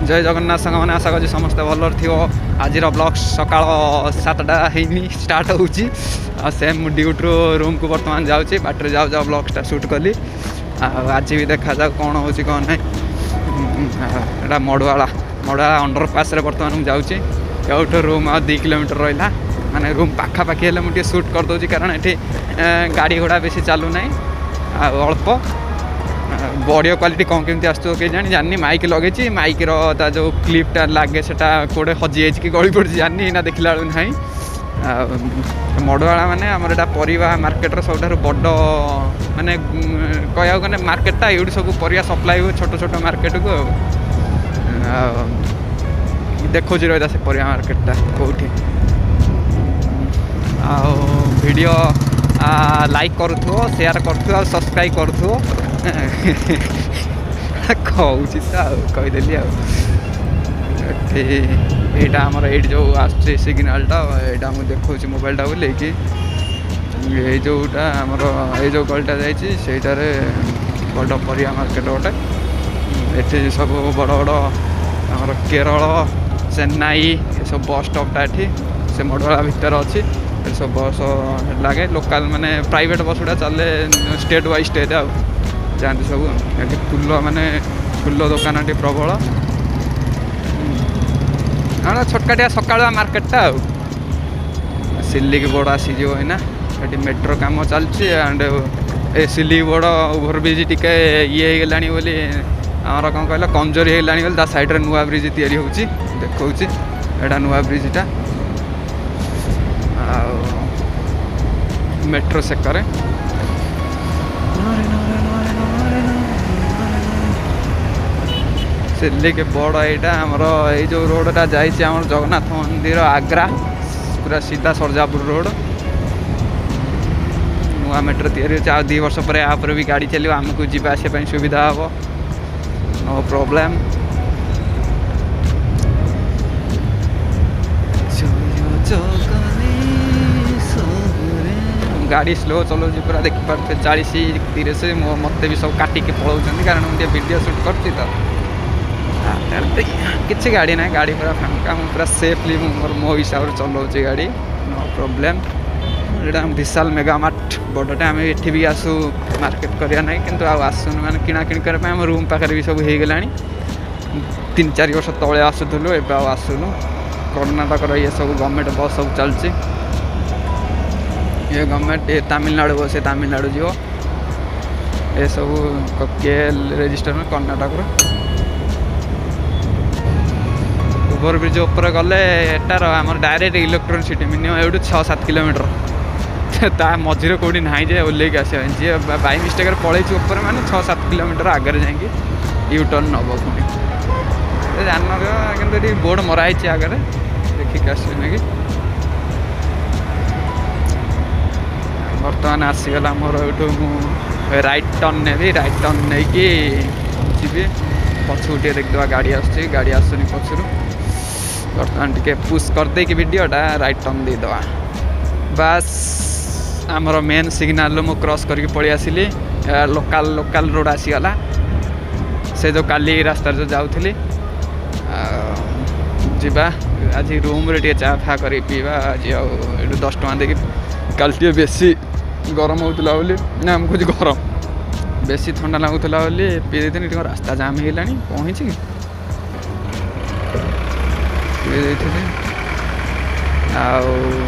जय जगन्नाथ सांग मैंने आशा करी समस्ते भल थी। आज ब्लॉग सका 7टा है स्टार्ट हो सेम ड्यूटी रूम को बर्तमान जाऊँगी बाटर जाऊ जाऊ ब्लॉग शूट कली। आज भी देखा जाऊ कौन हो कौन ना मड़वाला अंडरपास बर्तमान मुझे जाऊँगी ये रूम 2 किलोमीटर रहा माने रूम पाखापाखि हेल्ले मुझे शूट करदे कारण ये गाड़ी घोड़ा बेसी चलू ना अल्प ऑडियो क्वालिटी कौन केमती आसो कि जानी माइक लगे माइक रा जो क्लिपटा लगे से कौटे हजि कि गली पड़ी जानी ना देखला ना मड़वाड़ा माने आमर एटा परिवा मार्केटर सब बड़ माने कह गले मार्केटा ये सब परिया सप्लाई हुए छोट छोट मार्केट को देखो रहा से परिया मार्केटा कौटी वीडियो लाइक करूँ शेयर करूँ सब्सक्राइब करूँ कहूँ कहीदेली यहाँ आमर ये जो आसुचे सिग्नालटा यहाँ मुझे देखा मोबाइलटा बोले कि ये जोटा आमर ये जो गलटा जाटार बड़ परिया मार्केट गोटे ये सब बड़ बड़ आमर केरल चेन्नई ये सब बस स्टपटा ये से मड़वाड़ा भितर अच्छी सब बस लगे लोकल माने प्राइवेट बस गुड़ा चले स्टेट वाइज स्टेट आ जाती सब ये फुल माने फुल दुकान प्रबल हाँ छोटकाटिया सका मार्केटा सिल्लिक बोर्ड आसीज ना ये मेट्रो कम चलती एंड ए सिल्लिक बोर्ड ओभरब्रिज टी ये बोली आमर कौन कहला कमजोरी होगा बोली साइड नुआ ब्रिज तैयारी होची देखा यहाँ नुआ ब्रिजटा मेट्रो सेक्टर सिल्ली के बड़ यहाँ आमर ये जो रोडटा जाम जगन्नाथ मंदिर आग्रा पूरा सीधा सरजापुर रोड नुआ मेट्रो तैयारी हो 2 वर्ष पर आप भी गाड़ी चलो आमको जीवा आसापी सुविधा हम नो प्रॉब्लम। गाड़ी स्लो चलो पूरा देखिपे 40-30 मत भी सब काटिके पलाऊँ कारण मुझे वीडियो शूट करती तो किसी गाड़ी ना गाड़ी पूरा फांका पूरा सेफली मो हिसाब से चलाऊँ गाड़ी नो प्रॉब्लम। यहाँ विशाल मेगा मार्ट बड़टा आम ये भी आसू मार्केट करवा ना कि आसुन मैंने किणाकिणी करने आम रूम पाखे भी सब हो गला 3-4 वर्ष तले आसूलु एवं आसुनु कर्णाटक ये सब गवर्नमेंट बस सब चलती ये गवर्नमेंट ये तमिलनाडु बस तमिलनाडु जीव ये सब केएल रेजिस्टर में कर्णाटक ओभरब्रिज ऊपर गले एटार आम डायरेक्ट इलेक्ट्रोसिटी मिनिमम ये 6-7 किलोमीटर ता मझे कौटी ना जे ओल्लैक आस जी बाई मिस्टेक पलैं ऊपर मैंने 6-7 किलोमीटर आगे जाकि यू टर्न नब पुणी जान कि बोर्ड मराई आगे देखिक आस कि बर्तमान आसीगला मोर ये रईट टर्न ने रईट टर्न नहीं कि जी पछू टे देखा गाड़ी आसुनी गाड़ी आसुनी पछरू बर्तमान टे पुश करदे कि वीडियोटा रईट टर्न देदेवा बास आमर मेन सिग्नाल मु क्रॉस करके पलि आसिली लोकल रोड आसीगला से जो काली रास्ता जो जाऊली जीवा आज रूम रे चा फा कर पीवा आज ये 10 टଙ୍କା देकी कल बेसी गरम होता ना कुछ गरम बेसी ठंडा लगुला पी देनी रास्ता जाम हो गला पहुँची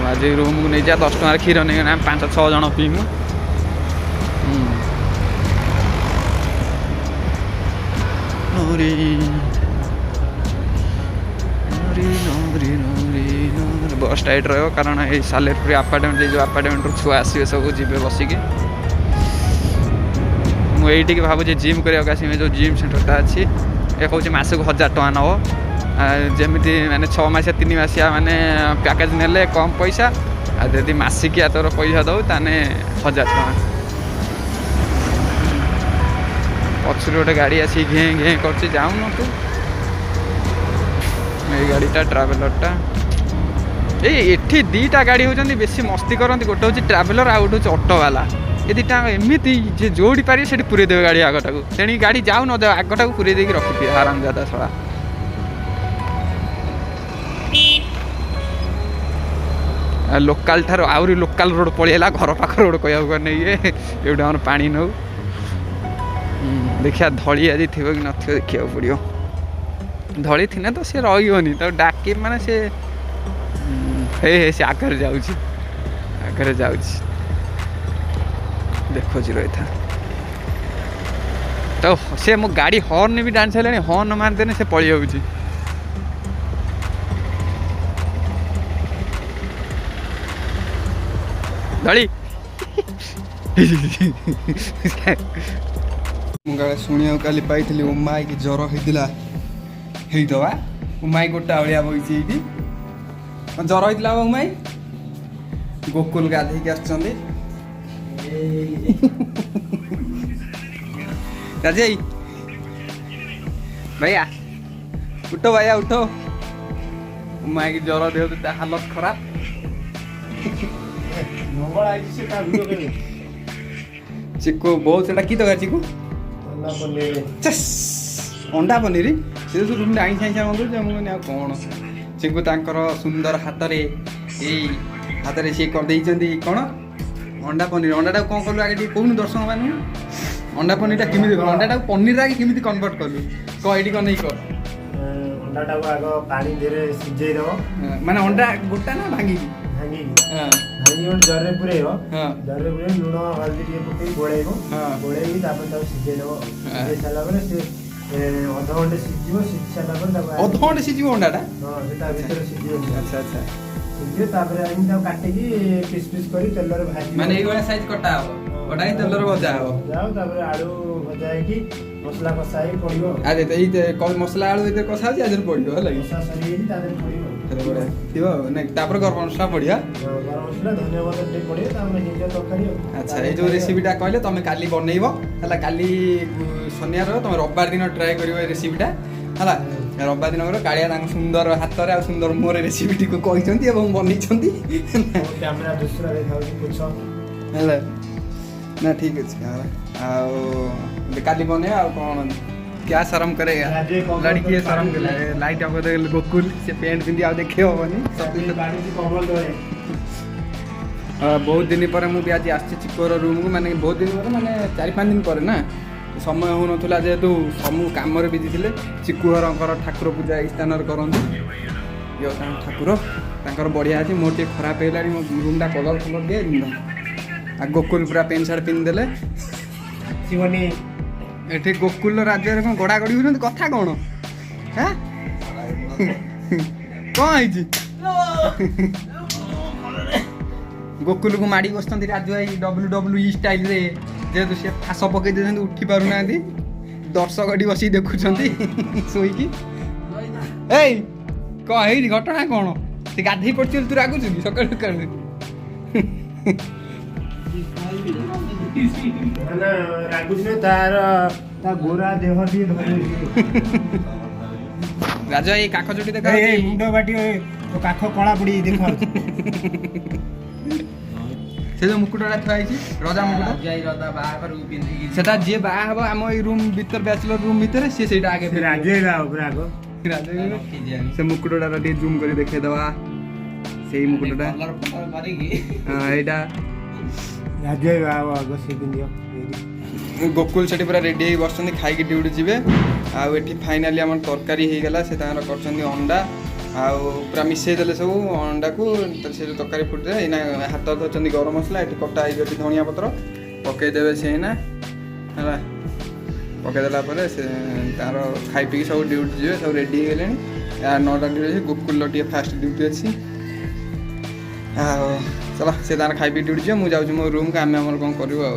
आज रूम को नहीं जा 10 टଙ୍କା क्षीर नहीं ना 5-6 जन पीमु बस टाइट रहा कारण ये सालेपुर आपार्टमेंट जो आपार्टमेंट छुआ आसवे सब जी बसिकी मुझे भावुँ जिम करने जो जिम सेंटरटा अच्छी ये कहूँ मसक 1000 टଙ୍କା नब जमी मैंने 6 मासिया 3 मासिया माने पैकेज नेले कम पैसा आदि मसिकिया तोर पैसा दौ ताने 1000 टଙ୍କା पक्ष गोटे गाड़ी आसी घे घे कर जाऊन तू ये गाड़ीटा ट्रावेलरटा ये 2टा गाड़ी होती बेसी मस्ती करती गोटे हूँ ट्रावेलर आ गोटे हूँ ऑटो वाला ये दुटा एमती जोड़ी पारे से पूरे देवे गाड़ी आगटा को तेणी गाड़ी जाऊ न जाओ आगटा को पूरे देकी रखिए आराम ज्यादा सड़ा लोकाल ठार आहरी लोकाल रोड पड़ेगा घर पाख रोड कह नहीं ये आम पा नौ देखिया धड़ी आज थी कि नथियो देखा पड़ो धड़ी थी तो सी रही तो डाक माने से हे से आगे आगे देखो रही था तो से मो गाड़ी हॉर्न भी डांस है हॉर्न मारदेने से पलि जाऊँगी धड़ी मुझे शुणा काली पाई उमाई की ज्वर होता उमाई गोटा भाया बही ज्वर होता उमाई गोकुल गाधे आस राजे भैया उठो भैया उठो उमाई की ज्वर दे हालत खराब चिकू बहुत से चिकू अंडा पनीर से रूम आई आई मंगुच कौन चिकू तांकर सुंदर हाथ हाथ सी करदे कौन अंडा पनीर अंडा कौन कलु आगे कौन दर्शक मान अंडा पनीर केमी अंडा पनीर आगे केमी कन्वर्ट कलु कह ये कौन नहीं कर अंडा आग पानी धीरे सीझे माने अंडा गोटा ना भांगी भांगी जरे पुरे जरे पुरे लुण हल्दी टे पकई गोड़ेब गोड़ेबी सीझे सीझे सारा अध घंटे सीझे सीझी सारा अध घंटे सीझे अंडाटा भर सीझे अच्छा अच्छा सीझे काटिकी पिस पिस कर तेल भाजी माने ये साइज कटा हो कटा ही तेल भजा हो जाओ आलू भजा है मसला कषा ही पड़ो अरे तो ये मसला आलू इधर कषा आज आज पड़ो है कषा सरी पड़ो गरम मसला पड़िया अच्छा ये जो रेसिपीटा कहले तुम काली बनइब है काली शनिवार तुम रविवार दिन ट्राए कर रेसिपीटा है रविवार दिन कर कालिया सुंदर हाथ में सुंदर मोर रेसिपी को कहते ना ठीक अच्छे काली बने आ कौन क्या शर्म करेगा लड़की शर्म कर लाइट आप गोकुल से पेंट पिंधि आ देखे हेनी बहुत दिन पर मुझे आज आसी चिकोर रूम को माने बहुत दिन पर माने 4-5 दिन पर ना समय हो ना जेहेतु समूह कम बिजी थे चिकुहर ठाकुर पूजा स्थान करते ठाकुर बढ़िया अच्छे मोर टे खराब है मो रूमटा कलर फलर दिए आ गोकुल पूरा पेंट सार्ट पिंधिदेले एठी गोकुल राज्य में गड़ा गड़ी होती कथा कौन है कौन गोकुल को माड़ी बस राजू भाई WWE स्टाइल रे जेहेतु सी फास पकई दे उठी पार ना दर्शक बस देखुं शोक कौन घटना कौन से गाधे पड़ी तू रागुच सकाल सकाल गोरा देह राजा ये काख चोटी देखा मुंड बाटी तो काख कला पड़ी देखा से जो मुकुटटा थुआई रजा मुकुट सेटा जे बा हबो हम ई रूम भीतर बैचलर रूम भीतर से सेटा आगे फिर राजे गा ऊपर आगो से मुकुटटा रे जूम कर देखे दवा सेही मुकुटटा कलर मारी की हां एटा राजे गा आगो से दियो गोकुल से पूरा रेडी हो बस खाई ड्यूटी जी आठी फाइनाली आम तरकारी हो गला से कर अंडा आउ पूरा मिसई देले सब अंडा को से तरकारी फुटे हाथ धरते गरम मसला ये कटा हो धनिया पत्र पकईदे से है पकईदेला से तार खाई पी सब ड्यूटी जी सब रेडी हो गले 9टा ड्यूटी गोकुल टे फास्ट ड्यूटी अच्छी चलो से तार खाई पी ड्यूटी जी मुझे मो रूम को आम कौन करूँ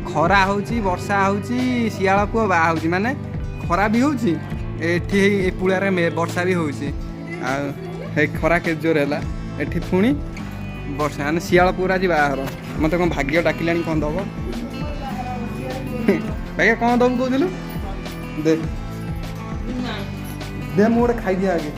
खरा होची वर्षा होची शियाला पुआ बा होची माने खरा भी होची एठी ए पुळारे में वर्षा भी होची आ हे खरा के जोर हैला एठी पुणी वर्षा माने शियाला पूरा जी बाहर मते कोन भाग्य डाकिलानी कोन दबो भैया कोन दबो कहदिलु दे दे मोर खाई दिया आगे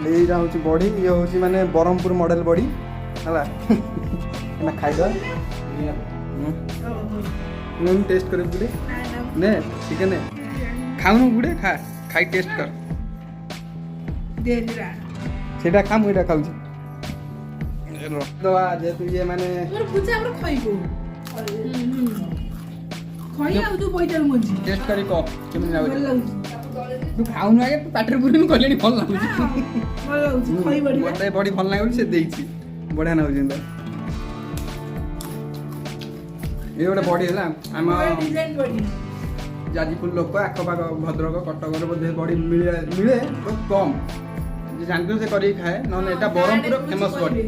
ले जा होची बॉडी ये होची माने बरहमपुर मॉडल बॉडी हला ना खाई दो टेस्ट कर बुढ़े ने चिकन खाऊ बुढ़े खा खाई टेस्ट कर सेटा खा मुझे खाऊ ରଖିଦେବା ଯେହେତୁ ଇଏ ମାନେ ଟେଷ୍ଟ କରି କହ କେମିତି ଲାଗୁଛି। ତୁ ଖାଉନୁ ଆଗେ ତୁ ପାଟିରେ ପୁରେଇନୁ କହିଲେଣି ଭଲ ଲାଗୁଛି। ମତେ ବଡି ଭଲ ଲାଗୁଛି ସେ ଦେଇଛି ବଢିଆ ଲାଗୁଛି। ଏଇ ଗୋଟେ ବଡି ହେଲା ଆମ ଯାଜପୁର ଲୋକ ଆଖପାଖ ଭଦ୍ରକ କଟକରେ ବୋଧେ ବଡି ମିଳେ ବହୁତ କମ୍। ଯେ ଜାଣିଥିବ ସେ କରିକି ଖାଏ ନହେଲେ ଏଇଟା ବ୍ରହ୍ମପୁର ଫେମସ୍ ବଡି।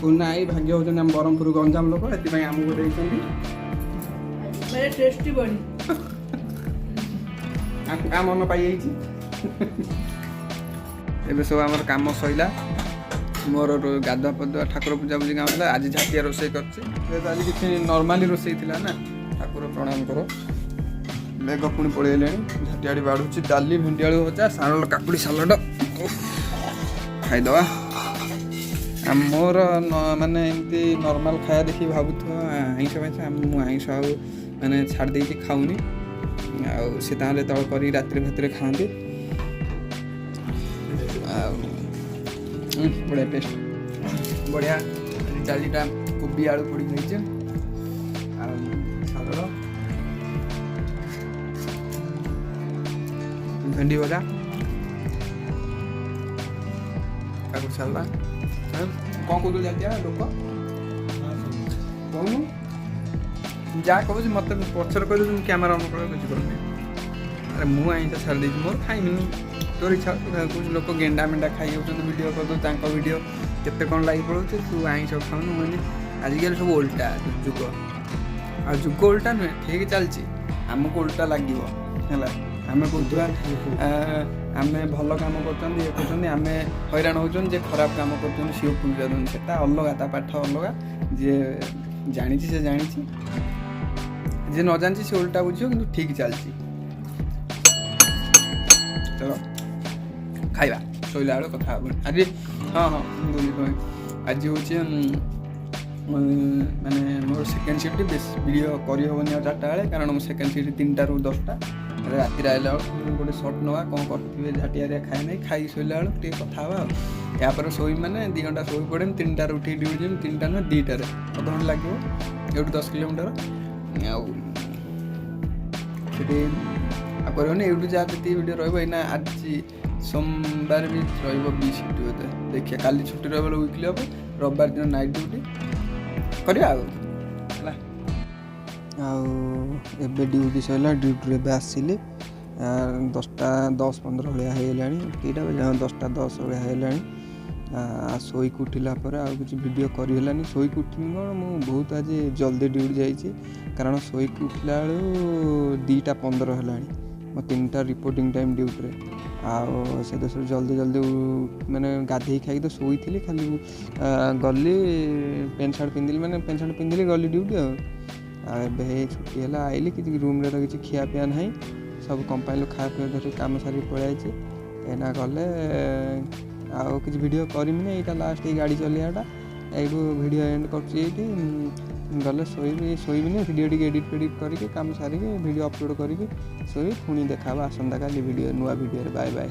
କୁନା ଏଇ ଭାଗ୍ୟ ହଉଛନ୍ତି ଆମ ବ୍ରହ୍ମପୁର ଗଞ୍ଜାମ ଲୋକ ସେଥିପାଇଁ ଆମକୁ ଦେଇଛନ୍ତି। ଆ ମନ ପାଇଯାଇଛି। ଏବେ ସବୁ ଆମର କାମ ସଇଲା। ମୋର ଗାଧୁଆ ପାଧୁଆ ଠାକୁର ପୂଜାପୂଜି କାମ ଥିଲା। ଆଜି ଝାଟିଆ ରୋଷେଇ କରିଛି। ଆଜି କିଛି ନର୍ମାଲି ରୋଷେଇ ଥିଲା ନା। ଠାକୁର ପ୍ରଣାମ କର। ମେଘ ପୁଣି ପଳେଇଲେଣି। ଝାଟିଆଡ଼ି ବାଢ଼ୁଛି। ଡାଲି ଭେଣ୍ଡି ଆଳୁ ଭଜା ସାଲାଡ଼ କାକୁଡ଼ି ସାଲାଡ଼ ଖାଇଦେବା। ମୋର ମାନେ ଏମିତି ନର୍ମାଲ ଖାଇବା ଦେଖିକି ଭାବୁଥିବ ଆଇଁଷ ଫାଇଁଷ। ମୁଁ ଆଇଁଷ ଆଉ ମାନେ ଛାଡ଼ି ଦେଇଛି ଖାଉନି। ଆଉ ସେ ତାହେଲେ ତଳ କରିକି ରାତିରେ ଭାତରେ ଖାଆନ୍ତି। ଆଉ ବଢ଼ିଆ ଟେଷ୍ଟ ବଢ଼ିଆ। ଚାରିଟା କୋବି ଆଳୁ ପୋଡ଼ି ଖାଇছে। ଆଉ ସାଲଡ଼ ଭେଣ୍ଡି ଭଜା କାକୁଡ଼ି ସାଲଡ଼। କ'ଣ କହୁଛୁ ଜାଣିଛ ଲୋକ କହୁନୁ ଯାହା କହୁଛି ମୋତେ ପଛରେ କହିଦେଉଛି ମୁଁ କ୍ୟାମେରା ଅନ୍ କରିବା କିଛି କରୁନି। ଆରେ ମୁଁ ଆଇଁଷ ଛାଡ଼ି ଦେଇଛି ମୋର ଖାଇମିନି ତୋର ଇଚ୍ଛା କହୁଛି। ଲୋକ ଗେଣ୍ଡା ମେଣ୍ଡା ଖାଇ ଯାଉଛନ୍ତି ଭିଡ଼ିଓ କରିଦେଉ ତାଙ୍କ ଭିଡ଼ିଓ କେତେ କ'ଣ ଲାଗି ପଳାଉଛି। ତୁ ଆଇଁଷ ଖାଉନୁ ମାନେ ଆଜିକାଲି ସବୁ ଓଲଟା ଯୁଗ। ଆଉ ଯୁଗ ଓଲଟା ନୁହେଁ ଠିକ୍ ଚାଲିଛି ଆମକୁ ଓଲଟା ଲାଗିବ ହେଲା। ଆମେ କହୁଥିବା ଆମେ ଭଲ କାମ କରୁଛନ୍ତି ଇଏ କରୁଛନ୍ତି ଆମେ ହଇରାଣ ହେଉଛନ୍ତି। ଯେ ଖରାପ କାମ କରୁଛନ୍ତି ସିଏ ଉପରକୁ ଯାଉଛନ୍ତି ସେଟା ଅଲଗା ତା ପାଠ ଅଲଗା। ଯିଏ ଜାଣିଛି ସେ ଜାଣିଛି ଯିଏ ନ ଜାଣିଛି ସେ ଓଲଟା ବୁଝିବ କିନ୍ତୁ ଠିକ୍ ଚାଲିଛି। ଚଲ ଖାଇବା ଶୋଇଲା ବେଳେ କଥା ହେବନି ଆଜି। ହଁ ଆଜି ହେଉଛି ମାନେ ମୋର ସେକେଣ୍ଡ ସିଫ୍ଟ ବେଶୀ ଭିଡ଼ିଓ କରିହେବନି ଆଉ 4ଟା ବେଳେ କାରଣ ମୋ ସେକେଣ୍ଡ ସିଫ୍ଟ 3ଟାରୁ 10ଟା। ରାତିରେ ଆଇଲା ବେଳକୁ ଗୋଟେ ସର୍ଟ ନେବା କ'ଣ କରିଥିବେ ଝାଟିଆରିଆ ଖାଇ ନାହିଁ ଖାଇକି ଶୋଇଲା ବେଳକୁ ଟିକେ କଥା ହେବା। ଆଉ ୟାପରେ ଶୋଇବି ମାନେ 2 ଘଣ୍ଟା ଶୋଇ ପଡ଼େନି 3ଟାରେ ଉଠିକି ଡ୍ୟୁଟି ଯିବି। 3ଟା ନୁହେଁ 2ଟାରେ ଅଧଘଣ୍ଟା ଲାଗିବ ଏଇଠୁ 10 କିଲୋମିଟର। ଆଉ ସେଠି ଆଉ କରିବନି ଏଇଠୁ ଯାହା ଯେତିକି ଭିଡ଼ିଓ ରହିବ। ଏଇନା ଆଜି ସୋମବାର ବି ରହିବ ବି ସିଫ୍ଟ ବୋଧେ ଦେଖିବା। କାଲି ଛୁଟି ରହିବ ୱିକଲି ହେବ। ରବିବାର ଦିନ ନାଇଟ୍ ଡ୍ୟୁଟି କରିବା ଆଉ ହେଲା। ଆଉ ଏବେ ଡ୍ୟୁଟି ସରିଲା। ଡ୍ୟୁଟିରୁ ଏବେ ଆସିଲି 10ଟା 10-15 ଭଳିଆ ହେଇଗଲାଣି। କେଇଟା ବାଜେ 10ଟା 10 ଭଳିଆ ହେଇଗଲାଣି। ଶୋଇକି ଉଠିଲା ପରେ ଆଉ କିଛି ଭିଡ଼ିଓ କରିହେଲାନି। ଶୋଇକି ଉଠିନି କ'ଣ ମୁଁ ବହୁତ ଆଜି ଜଲ୍ଦି ଡ୍ୟୁଟି ଯାଇଛି କାରଣ ଶୋଇକି ଉଠିଲା ବେଳୁ 2ଟା 15 ହେଲାଣି। ମୋ 3ଟା ରିପୋର୍ଟିଂ ଟାଇମ୍ ଡ୍ୟୁଟିରେ। ଆଉ ସେ ଦେଶରୁ ଜଲ୍ଦି ମାନେ ଗାଧେଇ ଖାଇକି ତ ଶୋଇଥିଲି ଖାଲି ଗଲି ପ୍ୟାଣ୍ଟ ସାର୍ଟ ପିନ୍ଧିଲି ମାନେ ପ୍ୟାଣ୍ଟ ସାର୍ଟ ପିନ୍ଧିଲି ଗଲି ଡ୍ୟୁଟି। ଆଉ ଏବେ ଛୁଟି ହେଲା ଆଇଲି କିଛି ରୁମ୍ରେ ତ କିଛି ଖିଆପିଆ ନାହିଁ। ସବୁ କମ୍ପାନୀରୁ ଖାଇବା ପିଇବା ଧରି କାମ ସାରିକି ପଳାଇଛି। ଏଇନା ଗଲେ ଆଉ କିଛି ଭିଡ଼ିଓ କରିମିନି। ଏଇଟା ଲାଷ୍ଟ ଏଇ ଗାଡ଼ି ଚଲେଇବାଟା ଏଇଠୁ ଭିଡ଼ିଓ ଏଣ୍ଡ କରୁଛି। ଏଇଠି ଗଲେ ଶୋଇବିନି ଭିଡ଼ିଓ ଟିକେ ଏଡ଼ିଟ୍ କରିକି କାମ ସାରିକି ଭିଡ଼ିଓ ଅପଲୋଡ଼ କରିକି ଶୋଇବି। ପୁଣି ଦେଖା ହେବ ଆସନ୍ତାକାଲି ନୂଆ ଭିଡ଼ିଓରେ। Bye bye.